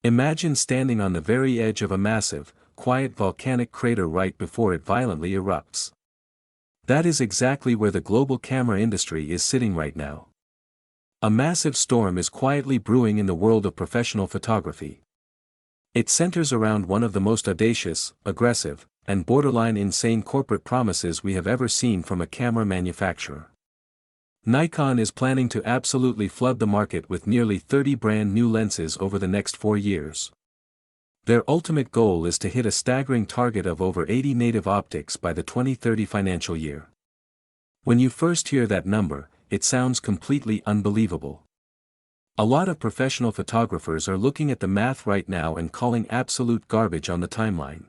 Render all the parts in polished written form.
Imagine standing on the very edge of a massive, quiet volcanic crater right before it violently erupts. That is exactly where the global camera industry is sitting right now. A massive storm is quietly brewing in the world of professional photography. It centers around one of the most audacious, aggressive, and borderline insane corporate promises we have ever seen from a camera manufacturer. Nikon is planning to absolutely flood the market with nearly 30 brand new lenses over the next 4 years. Their ultimate goal is to hit a staggering target of over 80 native optics by the 2030 financial year. When you first hear that number, it sounds completely unbelievable. A lot of professional photographers are looking at the math right now and calling absolute garbage on the timeline.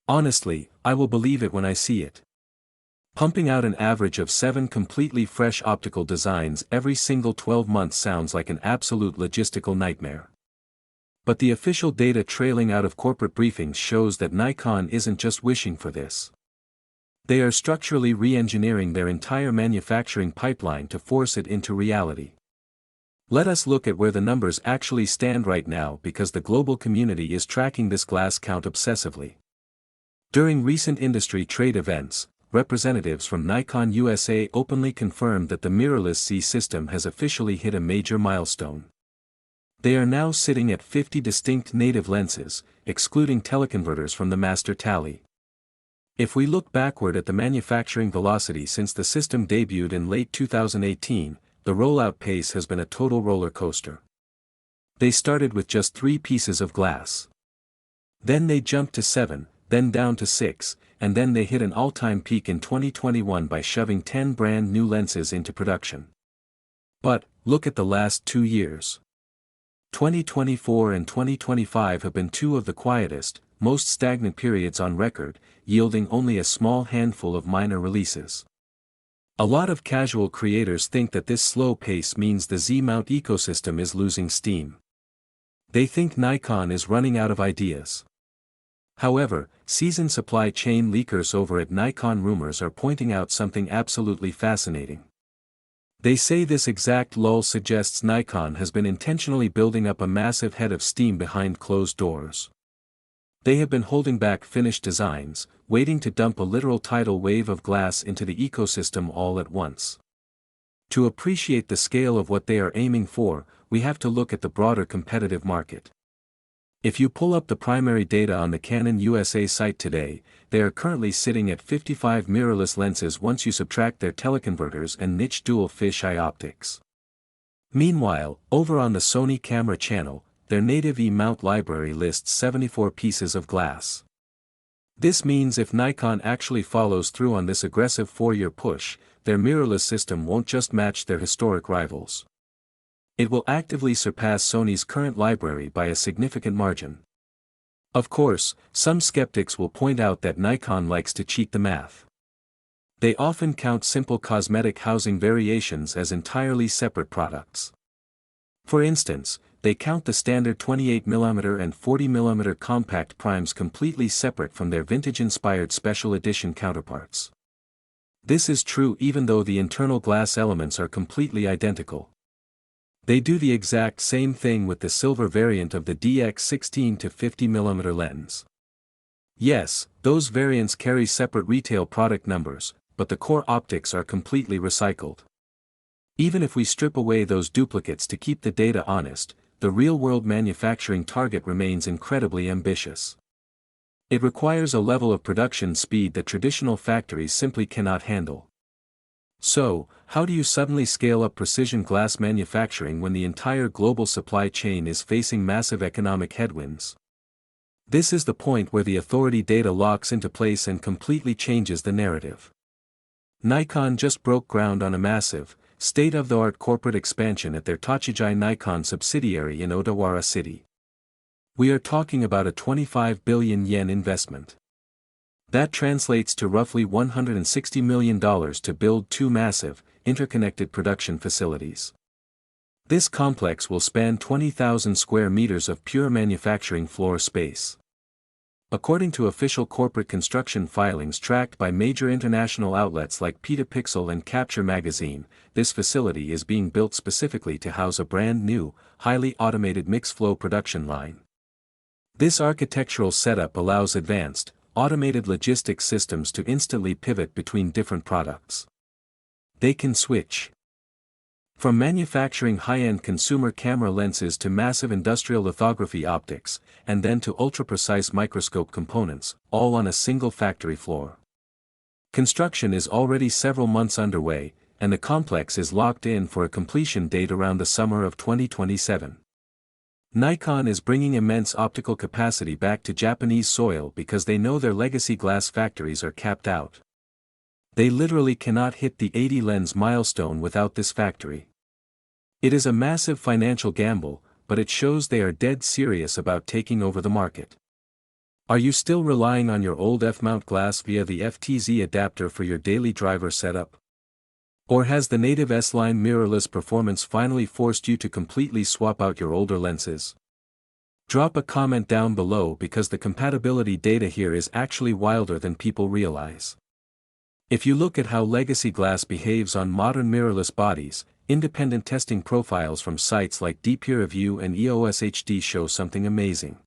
Honestly, I will believe it when I see it. Pumping out an average of 7 completely fresh optical designs every single 12 months sounds like an absolute logistical nightmare. But the official data trailing out of corporate briefings shows that Nikon isn't just wishing for this. They are structurally re-engineering their entire manufacturing pipeline to force it into reality. Let us look at where the numbers actually stand right now because the global community is tracking this glass count obsessively. During recent industry trade events, representatives from Nikon USA openly confirmed that the Mirrorless C system has officially hit a major milestone. They are now sitting at 50 distinct native lenses, excluding teleconverters from the master tally. If we look backward at the manufacturing velocity since the system debuted in late 2018, the rollout pace has been a total roller coaster. They started with just 3 pieces of glass. Then they jumped to 7, then down to 6, and then they hit an all-time peak in 2021 by shoving 10 brand new lenses into production. But, look at the last 2 years. 2024 and 2025 have been 2 of the quietest, most stagnant periods on record, yielding only a small handful of minor releases. A lot of casual creators think that this slow pace means the Z-mount ecosystem is losing steam. They think Nikon is running out of ideas. However, seasoned supply chain leakers over at Nikon Rumors are pointing out something absolutely fascinating. They say this exact lull suggests Nikon has been intentionally building up a massive head of steam behind closed doors. They have been holding back finished designs, waiting to dump a literal tidal wave of glass into the ecosystem all at once. To appreciate the scale of what they are aiming for, we have to look at the broader competitive market. If you pull up the primary data on the Canon USA site today, they are currently sitting at 55 mirrorless lenses once you subtract their teleconverters and niche dual fisheye optics. Meanwhile, over on the Sony camera channel, their native E-mount library lists 74 pieces of glass. This means if Nikon actually follows through on this aggressive 4-year push, their mirrorless system won't just match their historic rivals. It will actively surpass Sony's current library by a significant margin. Of course, some skeptics will point out that Nikon likes to cheat the math. They often count simple cosmetic housing variations as entirely separate products. For instance, they count the standard 28mm and 40mm compact primes completely separate from their vintage-inspired special edition counterparts. This is true even though the internal glass elements are completely identical. They do the exact same thing with the silver variant of the DX16 to 50mm lens. Yes, those variants carry separate retail product numbers, but the core optics are completely recycled. Even if we strip away those duplicates to keep the data honest, the real-world manufacturing target remains incredibly ambitious. It requires a level of production speed that traditional factories simply cannot handle. So, how do you suddenly scale up precision glass manufacturing when the entire global supply chain is facing massive economic headwinds? This is the point where the authority data locks into place and completely changes the narrative. Nikon just broke ground on a massive, state-of-the-art corporate expansion at their Tochigi Nikon subsidiary in Odawara City. We are talking about a 25 billion yen investment. That translates to roughly $160 million to build 2 massive, interconnected production facilities. This complex will span 20,000 square meters of pure manufacturing floor space. According to official corporate construction filings tracked by major international outlets like Petapixel and Capture magazine, this facility is being built specifically to house a brand new, highly automated mixed-flow production line. This architectural setup allows advanced, automated logistics systems to instantly pivot between different products. They can switch from manufacturing high-end consumer camera lenses to massive industrial lithography optics, and then to ultra-precise microscope components, all on a single factory floor. Construction is already several months underway, and the complex is locked in for a completion date around the summer of 2027. Nikon is bringing immense optical capacity back to Japanese soil because they know their legacy glass factories are capped out. They literally cannot hit the 80 lens milestone without this factory. It is a massive financial gamble, but it shows they are dead serious about taking over the market. Are you still relying on your old F-mount glass via the FTZ adapter for your daily driver setup? Or has the native S-line mirrorless performance finally forced you to completely swap out your older lenses? Drop a comment down below because the compatibility data here is actually wilder than people realize. If you look at how legacy glass behaves on modern mirrorless bodies, independent testing profiles from sites like DPeerReview and EOS HD show something amazing.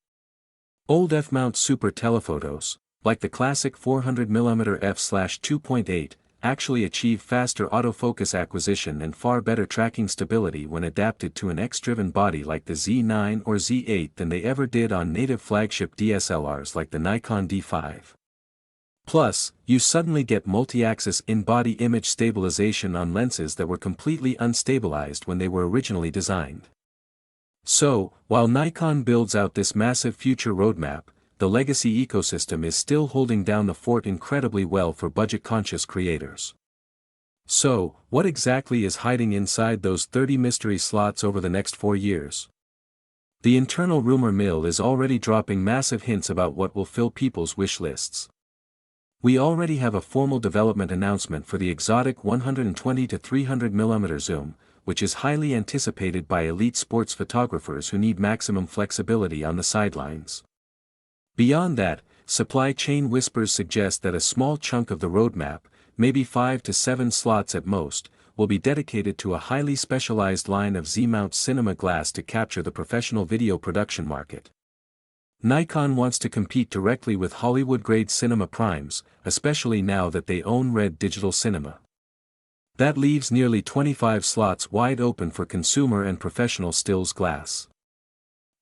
Old F-mount super telephotos, like the classic 400mm f/2.8, actually achieve faster autofocus acquisition and far better tracking stability when adapted to an X-driven body like the Z9 or Z8 than they ever did on native flagship DSLRs like the Nikon D5. Plus, you suddenly get multi-axis in-body image stabilization on lenses that were completely unstabilized when they were originally designed. So, while Nikon builds out this massive future roadmap, the legacy ecosystem is still holding down the fort incredibly well for budget-conscious creators. So, what exactly is hiding inside those 30 mystery slots over the next 4 years? The internal rumor mill is already dropping massive hints about what will fill people's wish lists. We already have a formal development announcement for the exotic 120 to 300mm zoom, which is highly anticipated by elite sports photographers who need maximum flexibility on the sidelines. Beyond that, supply chain whispers suggest that a small chunk of the roadmap, maybe 5 to 7 slots at most, will be dedicated to a highly specialized line of Z-mount cinema glass to capture the professional video production market. Nikon wants to compete directly with Hollywood-grade cinema primes, especially now that they own Red Digital Cinema. That leaves nearly 25 slots wide open for consumer and professional stills glass.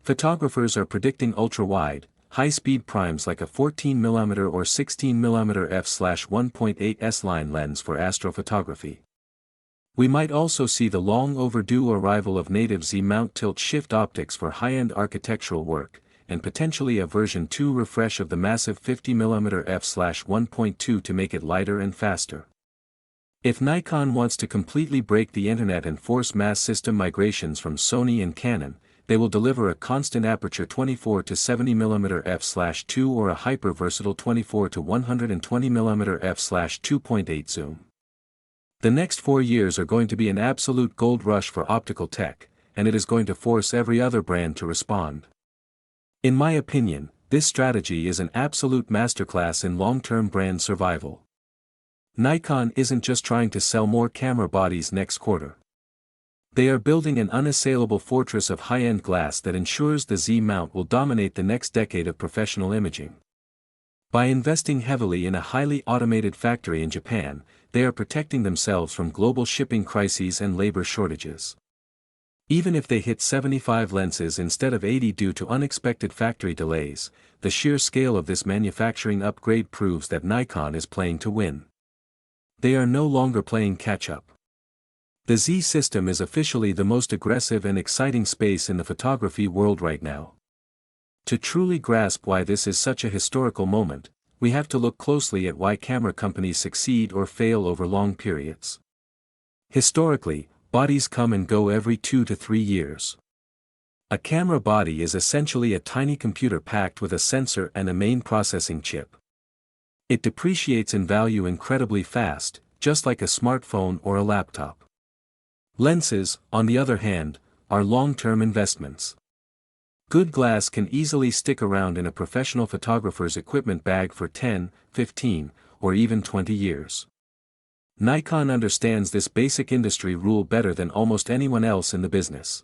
Photographers are predicting ultra-wide, high-speed primes like a 14mm or 16mm f/1.8 S-line lens for astrophotography. We might also see the long-overdue arrival of native Z-mount tilt-shift optics for high-end architectural work, and potentially a version 2 refresh of the massive 50mm f/1.2 to make it lighter and faster. If Nikon wants to completely break the internet and force mass system migrations from Sony and Canon, they will deliver a constant aperture 24 to 70mm f/2 or a hyper-versatile 24 to 120mm f/2.8 zoom. The next 4 years are going to be an absolute gold rush for optical tech, and it is going to force every other brand to respond. In my opinion, this strategy is an absolute masterclass in long-term brand survival. Nikon isn't just trying to sell more camera bodies next quarter. They are building an unassailable fortress of high-end glass that ensures the Z-mount will dominate the next decade of professional imaging. By investing heavily in a highly automated factory in Japan, they are protecting themselves from global shipping crises and labor shortages. Even if they hit 75 lenses instead of 80 due to unexpected factory delays, the sheer scale of this manufacturing upgrade proves that Nikon is playing to win. They are no longer playing catch-up. The Z system is officially the most aggressive and exciting space in the photography world right now. To truly grasp why this is such a historical moment, we have to look closely at why camera companies succeed or fail over long periods. Historically, bodies come and go every 2 to 3 years. A camera body is essentially a tiny computer packed with a sensor and a main processing chip. It depreciates in value incredibly fast, just like a smartphone or a laptop. Lenses, on the other hand, are long-term investments. Good glass can easily stick around in a professional photographer's equipment bag for 10, 15, or even 20 years. Nikon understands this basic industry rule better than almost anyone else in the business.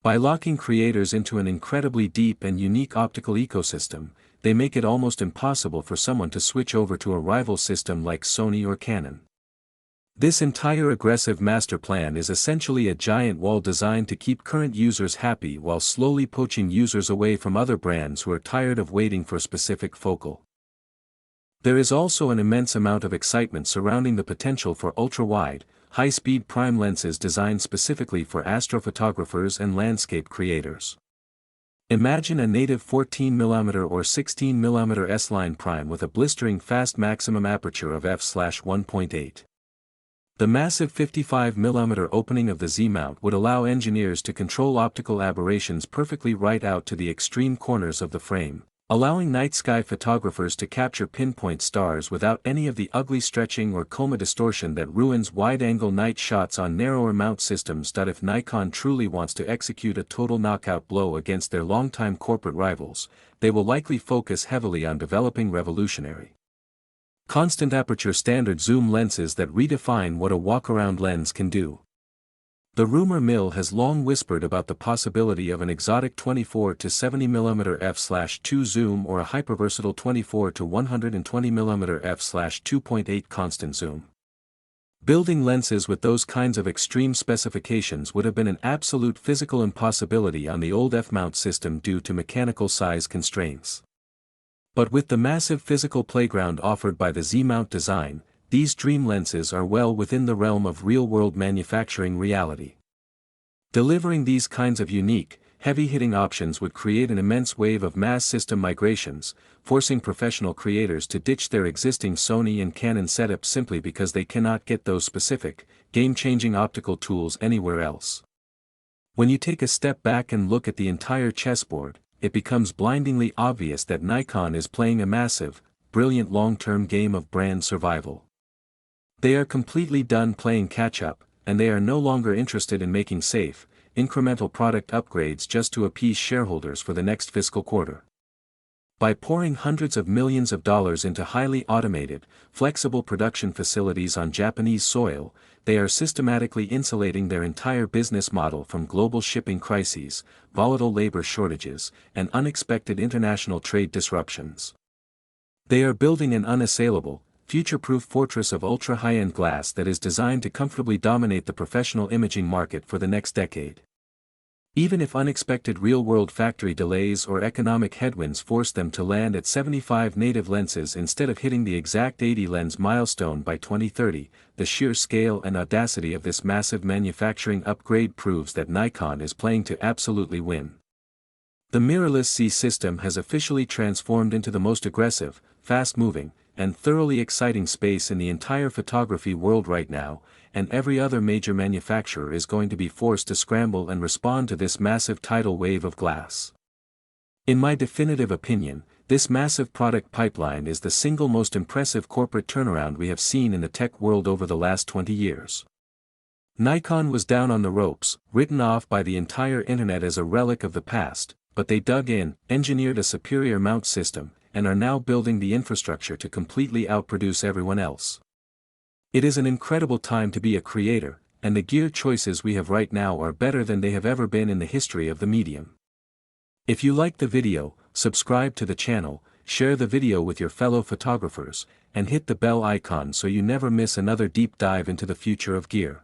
By locking creators into an incredibly deep and unique optical ecosystem, they make it almost impossible for someone to switch over to a rival system like Sony or Canon. This entire aggressive master plan is essentially a giant wall designed to keep current users happy while slowly poaching users away from other brands who are tired of waiting for specific focal. There is also an immense amount of excitement surrounding the potential for ultra-wide, high-speed prime lenses designed specifically for astrophotographers and landscape creators. Imagine a native 14mm or 16mm S-line prime with a blistering fast maximum aperture of f/1.8. The massive 55mm opening of the Z-mount would allow engineers to control optical aberrations perfectly right out to the extreme corners of the frame, allowing night sky photographers to capture pinpoint stars without any of the ugly stretching or coma distortion that ruins wide-angle night shots on narrower mount systems. If Nikon truly wants to execute a total knockout blow against their longtime corporate rivals, they will likely focus heavily on developing revolutionary constant aperture standard zoom lenses that redefine what a walk-around lens can do. The rumor mill has long whispered about the possibility of an exotic 24 to 70mm f/2 zoom or a hyperversatile 24 to 120mm f/2.8 constant zoom. Building lenses with those kinds of extreme specifications would have been an absolute physical impossibility on the old f-mount system due to mechanical size constraints. But with the massive physical playground offered by the Z-mount design, these dream lenses are well within the realm of real-world manufacturing reality. Delivering these kinds of unique, heavy-hitting options would create an immense wave of mass system migrations, forcing professional creators to ditch their existing Sony and Canon setups simply because they cannot get those specific, game-changing optical tools anywhere else. When you take a step back and look at the entire chessboard, it becomes blindingly obvious that Nikon is playing a massive, brilliant long-term game of brand survival. They are completely done playing catch-up, and they are no longer interested in making safe, incremental product upgrades just to appease shareholders for the next fiscal quarter. By pouring hundreds of millions of dollars into highly automated, flexible production facilities on Japanese soil, they are systematically insulating their entire business model from global shipping crises, volatile labor shortages, and unexpected international trade disruptions. They are building an unassailable, future-proof fortress of ultra-high-end glass that is designed to comfortably dominate the professional imaging market for the next decade. Even if unexpected real-world factory delays or economic headwinds force them to land at 75 native lenses instead of hitting the exact 80 lens milestone by 2030, the sheer scale and audacity of this massive manufacturing upgrade proves that Nikon is playing to absolutely win. The Mirrorless C system has officially transformed into the most aggressive, fast-moving, and thoroughly exciting space in the entire photography world right now, and every other major manufacturer is going to be forced to scramble and respond to this massive tidal wave of glass. In my definitive opinion, this massive product pipeline is the single most impressive corporate turnaround we have seen in the tech world over the last 20 years. Nikon was down on the ropes, written off by the entire internet as a relic of the past, but they dug in, engineered a superior mount system, and are now building the infrastructure to completely outproduce everyone else. It is an incredible time to be a creator, and the gear choices we have right now are better than they have ever been in the history of the medium. If you liked the video, subscribe to the channel, share the video with your fellow photographers, and hit the bell icon so you never miss another deep dive into the future of gear.